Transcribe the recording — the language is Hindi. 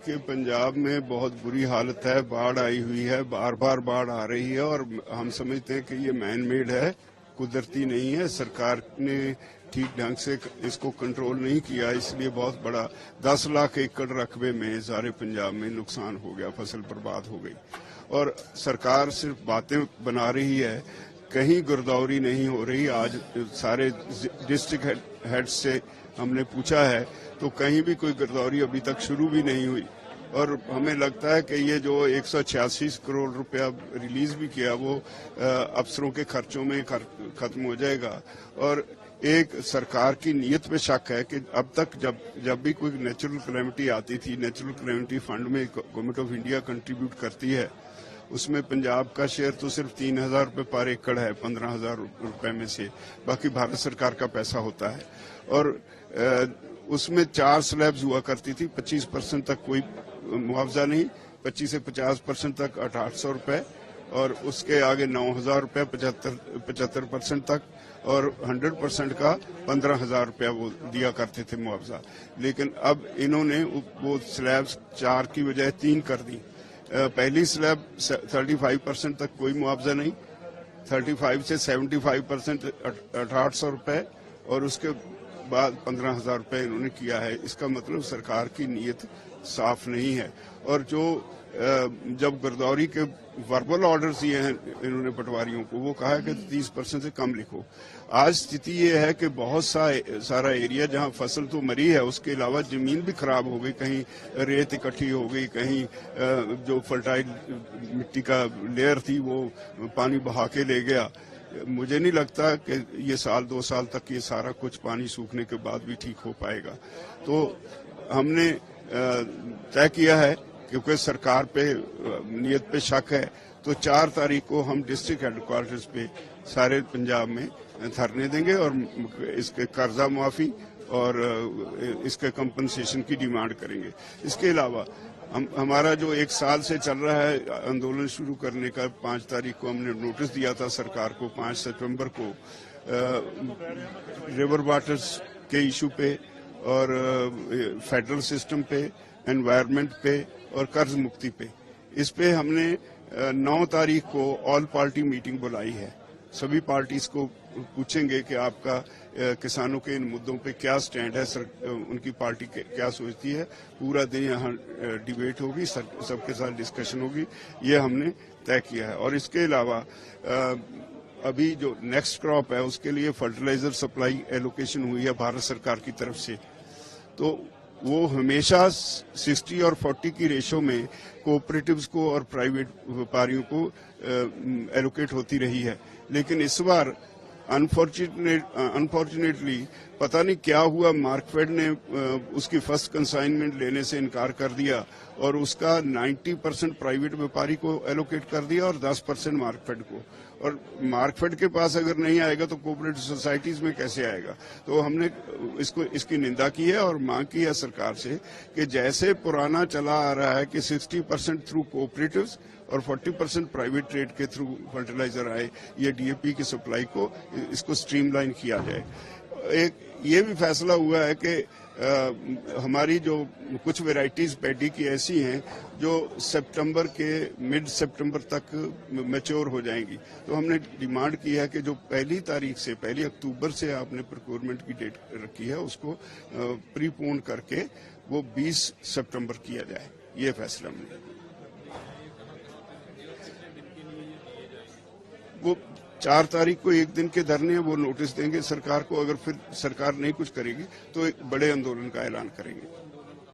कि पंजाब में बहुत बुरी हालत है, बाढ़ आई हुई है, बार बार बाढ़ आ रही है और हम समझते हैं कि ये मैन मेड है, कुदरती नहीं है। सरकार ने ठीक ढंग से इसको कंट्रोल नहीं किया, इसलिए बहुत बड़ा 10 लाख एकड़ रकबे में सारे पंजाब में नुकसान हो गया, फसल बर्बाद हो गई। और सरकार सिर्फ बातें बना रही है, कहीं गिरदौरी नहीं हो रही। आज सारे डिस्ट्रिक्ट हेड से हमने पूछा है तो कहीं भी कोई गिरदौरी अभी तक शुरू भी नहीं हुई। और हमें लगता है कि ये जो 186 करोड़ रुपया रिलीज भी किया वो अफसरों के खर्चों में खत्म हो जाएगा। और एक सरकार की नीयत पे शक है कि अब तक जब भी कोई नेचुरल कैलेमिटी आती थी, नेचुरल कैलेमिटी फंड में गवर्नमेंट ऑफ इंडिया कंट्रीब्यूट करती है, उसमें पंजाब का शेयर तो सिर्फ 3,000 रुपये पर एकड़ है, 15,000 रुपये में से, बाकी भारत सरकार का पैसा होता है। और उसमें 4 स्लैब्स हुआ करती थी, 25% तक कोई मुआवजा नहीं, 25 से 50% तक 800 रुपये, और उसके आगे 9,000 रुपये 75% तक, और 100% का 15,000 रुपया वो दिया करते थे मुआवजा। लेकिन अब इन्होंने वो स्लैब्स 4 की बजाय 3 कर दी। पहली स्लैब 35% तक कोई मुआवजा नहीं, 35 से 75% 800 रुपये, और उसके बाद 15,000 रुपये इन्होंने किया है। इसका मतलब सरकार की नीयत साफ नहीं है। और जो जब गिरदौरी के वर्बल ऑर्डर्स दिए हैं इन्होंने पटवारियों को, वो कहा है कि 30% से कम लिखो। आज स्थिति ये है कि बहुत सारा एरिया जहां फसल तो मरी है, उसके अलावा जमीन भी खराब हो गई, कहीं रेत इकट्ठी हो गई, कहीं जो फर्टाइल मिट्टी का लेयर थी वो पानी बहा के ले गया। मुझे नहीं लगता कि ये 1-2 साल तक ये सारा कुछ पानी सूखने के बाद भी ठीक हो पाएगा। तो हमने तय किया है, क्योंकि सरकार पे नीयत पे शक है, तो 4 तारीख को हम डिस्ट्रिक्ट हेडक्वार्टर्स पे सारे पंजाब में धरने देंगे और इसके कर्जा माफी और इसके कंपनसेशन की डिमांड करेंगे। इसके अलावा हमारा जो 1 साल से चल रहा है आंदोलन शुरू करने का, 5 तारीख को हमने नोटिस दिया था सरकार को, 5 सितंबर को, रिवर वाटर्स के इशू पे और फेडरल सिस्टम पे, एनवायरनमेंट पे और कर्ज मुक्ति पे। इस पे हमने 9 तारीख को ऑल पार्टी मीटिंग बुलाई है। सभी पार्टीज को पूछेंगे कि आपका किसानों के इन मुद्दों पे क्या स्टैंड है, उनकी पार्टी क्या सोचती है। पूरा दिन यहाँ डिबेट होगी, सबके साथ डिस्कशन होगी, ये हमने तय किया है। और इसके अलावा अभी जो नेक्स्ट क्रॉप है उसके लिए फर्टिलाइजर सप्लाई एलोकेशन हुई है भारत सरकार की तरफ से, तो वो हमेशा 60 और 40 की रेशो में कोऑपरेटिव्स को और प्राइवेट व्यापारियों को एलोकेट होती रही है। लेकिन इस बार अनफॉर्चुनेटली पता नहीं क्या हुआ, मार्कफेड ने उसकी फर्स्ट कंसाइनमेंट लेने से इनकार कर दिया और उसका 90% प्राइवेट व्यापारी को एलोकेट कर दिया और 10% मार्कफेड को। और मार्कफेड के पास अगर नहीं आएगा तो कोऑपरेटिव सोसाइटीज में कैसे आएगा। तो हमने इसकी निंदा की है और मांग की है सरकार से कि जैसे पुराना चला आ रहा है कि 60% थ्रू कोऑपरेटिव्स और 40% प्राइवेट ट्रेड के थ्रू फर्टिलाइजर आए, ये डीएपी की सप्लाई को इसको स्ट्रीमलाइन किया जाए। एक ये भी फैसला हुआ है कि हमारी जो कुछ वैरायटीज पैडी की ऐसी हैं जो सितंबर के मिड सितंबर तक मैच्योर हो जाएंगी, तो हमने डिमांड की है कि जो 1 तारीख से 1 अक्टूबर से आपने प्रोक्योरमेंट की डेट रखी है उसको प्रीपोन करके वो 20 सितंबर किया जाए। ये फैसला हमने, वो 4 तारीख को 1 दिन के धरने, वो नोटिस देंगे सरकार को। अगर फिर सरकार नहीं कुछ करेगी तो एक बड़े आंदोलन का ऐलान करेंगे।